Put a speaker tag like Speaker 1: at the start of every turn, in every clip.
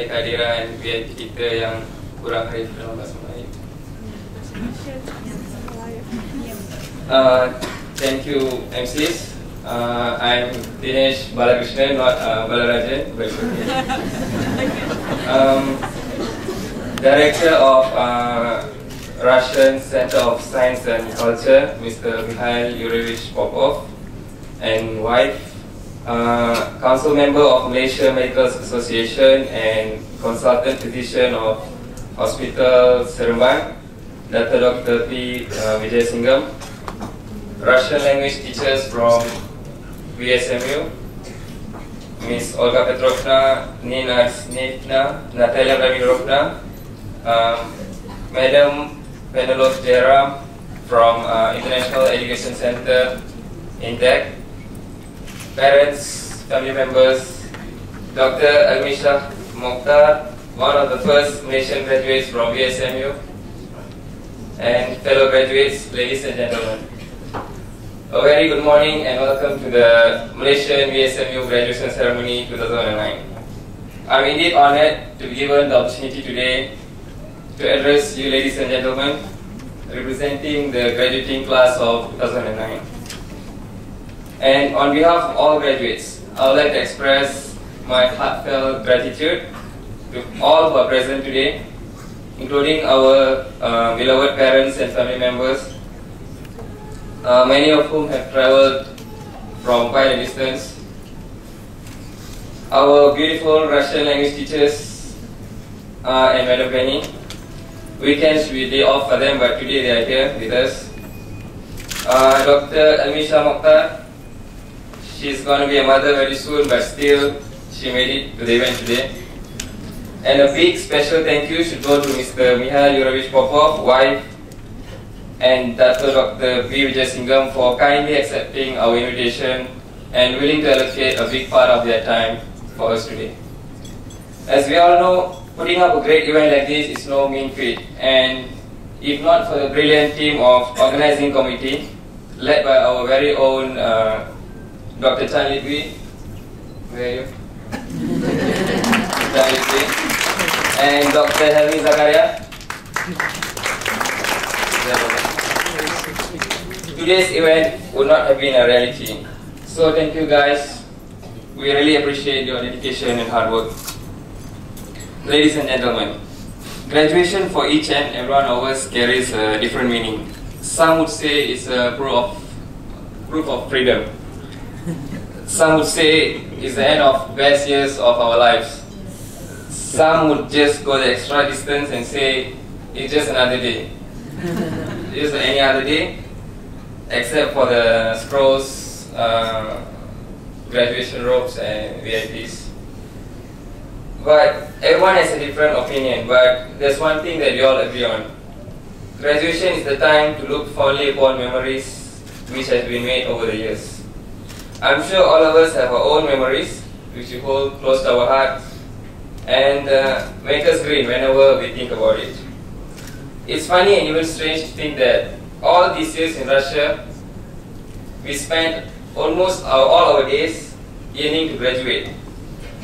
Speaker 1: oleh kehadiran VIP kita yang kurang arif dalam bahasa Melayu. Thank you MCs. I'm Theenesh Balakrishnan, not Balarajan, but okay. Director of Russian Center of Science and Culture, Mr. Mikhail Yurievich Popov, and wife, Council Member of Malaysia Medical Association and Consultant Physician of Hospital Seremban, Dr. VSMU, Russian language teachers from VSMU, Ms. Olga Petrovna, Nina Snitna, Natalia Ramirovna, Madam Penelope Jairam from International Education Center, INTEC, parents, family members, Dr. Almisha Mokhtar, one of the first Malaysian graduates from VSMU, and fellow graduates, ladies and gentlemen. A very good morning and welcome to the Malaysian VSMU graduation ceremony 2009. I'm indeed honored to be given the opportunity today to address you ladies and gentlemen, representing the graduating class of 2009. And on behalf of all graduates, I would like to express my heartfelt gratitude to all who are present today, including our beloved parents and family members, many of whom have traveled from quite a distance, our beautiful Russian language teachers and Madam Penny. Weekends should be day off for them, but today they are here with us. Dr. Almisha Mokhtar, she's going to be a mother very soon, but still she made it to Theyvan today. And a big special thank you should go to Mr. Mikhail Yurievich Popov, wife, and Dr. V. Vijayasingam for kindly accepting our invitation and willing to allocate a big part of their time for us today. As we all know, putting up a great event like this is no mean feat, and if not for the brilliant team of organizing committee led by our very own Dr. Chan Lidwi, where are you? Chan Lidwi, and Dr. Helmi Zakaria, today's event would not have been a reality. So thank you guys. We really appreciate your dedication and hard work. Ladies and gentlemen, graduation for each and every one of us carries a different meaning. Some would say it's a proof of freedom. Some would say it's the end of best years of our lives. Some would just go the extra distance and say it's just another day. Just any other day, except for the scrolls, graduation robes and VIPs. But everyone has a different opinion, but there's one thing that we all agree on. Graduation is the time to look fondly upon memories which has been made over the years. I'm sure all of us have our own memories which we hold close to our hearts and make us grin whenever we think about it. It's funny and even strange to think that all these years in Russia, we spent almost all our days yearning to graduate.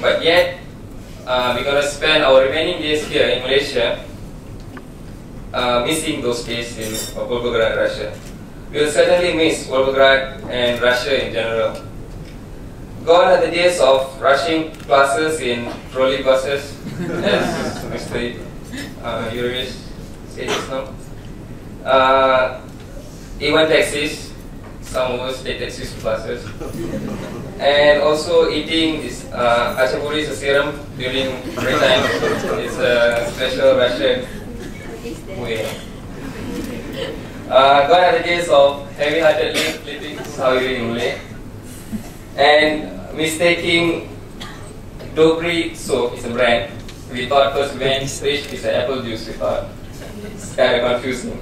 Speaker 1: But yet, we're going to spend our remaining days here in Malaysia missing those days in Volgograd, Russia. We will certainly miss Volgograd and Russia in general. Gone are the days of rushing classes in trolley buses, as Mr. Yurievich said just now. Even taxis, some of us take taxis to classes. And also eating this achapuri serum during break time. It's a special Russian way. Gone are the days of heavy-heartedly flipping Sauri in Malay. And mistaking Dobry soap is a brand. We thought first when Speech is an apple juice, we thought. It's kind of confusing.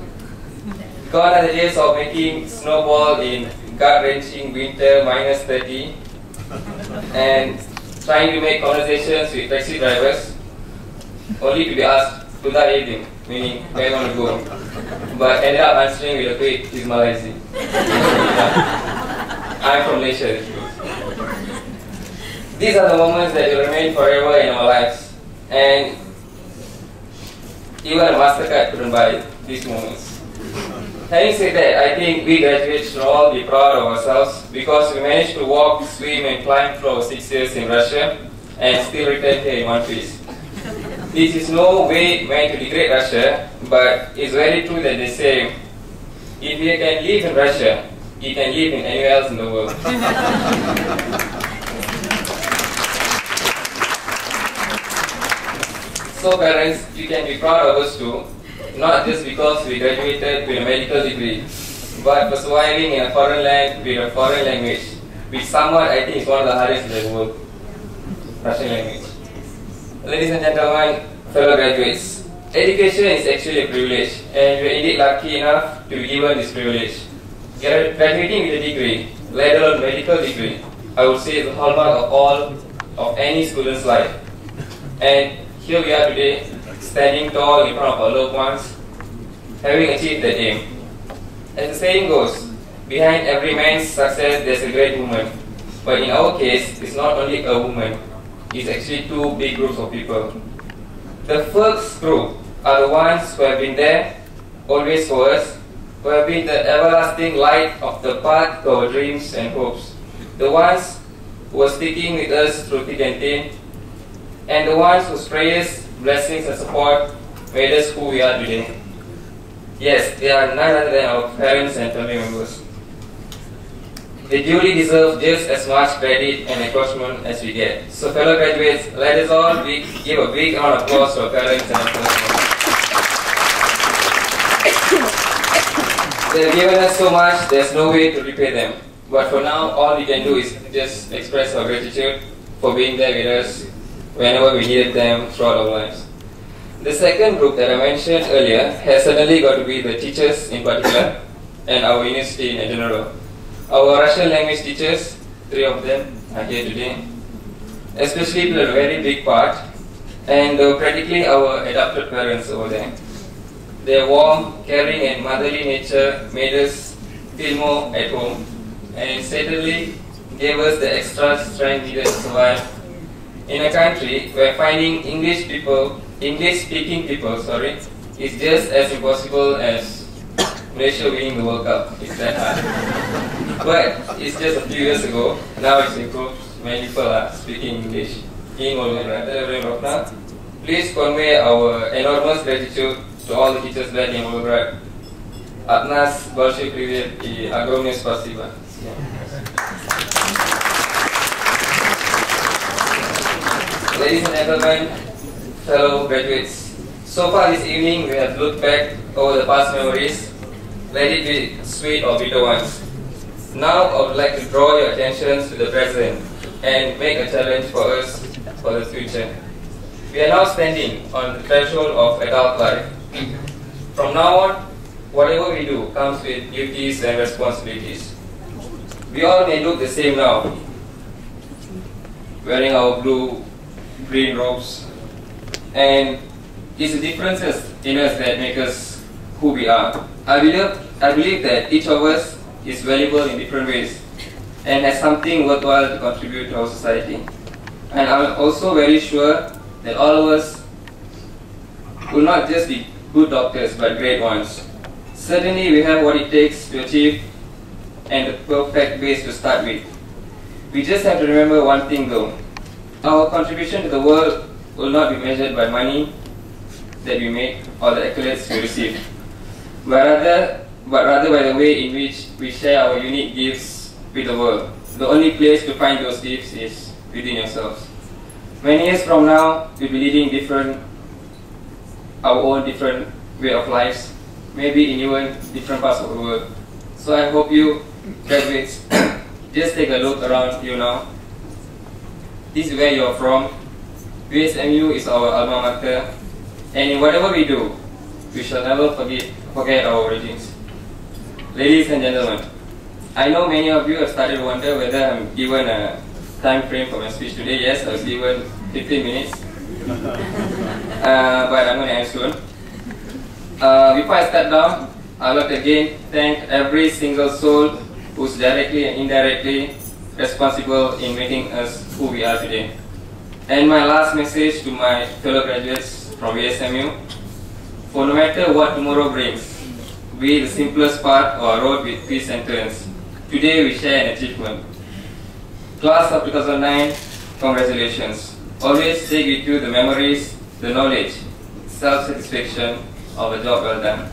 Speaker 1: Gone are the days of making snowball in gut-wrenching winter -30 and trying to make conversations with taxi drivers only to be asked to that evening, meaning where you want to go. But ended up answering with a quick, he's Malaysian. I'm from Malaysia. These are the moments that will remain forever in our lives. and even a MasterCard couldn't buy these moments. Having said that, I think we graduates should all be proud of ourselves because we managed to walk, swim, and climb through our 6 years in Russia and still return here in one piece. This is no way meant to degrade Russia, but it's very true that they say, if you can live in Russia, you can live in anywhere else in the world. So parents, you can be proud of us too, not just because we graduated with a medical degree, but for surviving in a foreign land with a foreign language, which somewhat I think is one of the hardest in the world, Russian language. Ladies and gentlemen, fellow graduates, education is actually a privilege, and we are indeed lucky enough to be given this privilege. Graduating with a degree, let alone medical degree, I would say is the hallmark of any student's life. And here we are today, standing tall in front of our loved ones, having achieved that aim. As the saying goes, behind every man's success there's a great woman. But in our case, it's not only a woman, it's actually two big groups of people. The first group are the ones who have been there, always for us, who have been the everlasting light of the path to our dreams and hopes. The ones who are sticking with us through thick and thin, and the ones whose prayers, blessings and support made us who we are today. Yes, they are none other than our parents and family members. They duly deserve just as much credit and acknowledgement as we get. So fellow graduates, let us all give a big round of applause to our parents and family members. They have given us so much, there's no way to repay them. But for now, all we can do is just express our gratitude for being there with us whenever we needed them throughout our lives. The second group that I mentioned earlier has certainly got to be the teachers in particular and our university in general. Our Russian language teachers, 3 of them are here today, especially played a very big part, and practically our adopted parents over there. Their warm, caring and motherly nature made us feel more at home and certainly gave us the extra strength needed to survive in a country where finding English-speaking people, is just as impossible as Malaysia winning the World Cup. It's that hard. But it's just a few years ago. Now it's improved. Many people are speaking English in Volgograd. Please convey our enormous gratitude to all the teachers back in Volgograd. От нас большой привет и огромное спасибо. Ladies and gentlemen, fellow graduates, so far this evening we have looked back over the past memories, let it be sweet or bitter ones. Now I would like to draw your attention to the present and make a challenge for us for the future. We are now standing on the threshold of adult life. From now on, whatever we do comes with duties and responsibilities. We all may look the same now, wearing our blue-green robes, and it's the differences in us that make us who we are. I believe that each of us is valuable in different ways and has something worthwhile to contribute to our society. And I'm also very sure that all of us will not just be good doctors but great ones. Certainly we have what it takes to achieve and the perfect base to start with. We just have to remember one thing though. Our contribution to the world will not be measured by money that we make or the accolades we receive, but rather by the way in which we share our unique gifts with the world. The only place to find those gifts is within yourselves. Many years from now, we'll be leading our own different way of lives, maybe in even different parts of the world. So I hope you graduates just take a look around you now. This is where you're from. VSMU is our alma mater, and in whatever we do, we shall never forget our origins. Ladies and gentlemen, I know many of you have started to wonder whether I'm given a time frame for my speech today. Yes, I was given 15 minutes, but I'm going to end soon. Before I start down, I'd like to again thank every single soul who's directly and indirectly responsible in making us who we are today. And my last message to my fellow graduates from VSMU, for no matter what tomorrow brings, be the simplest path or road with twists and turns. Today we share an achievement. Class of 2009, congratulations. Always take with you the memories, the knowledge, self-satisfaction of a job well done.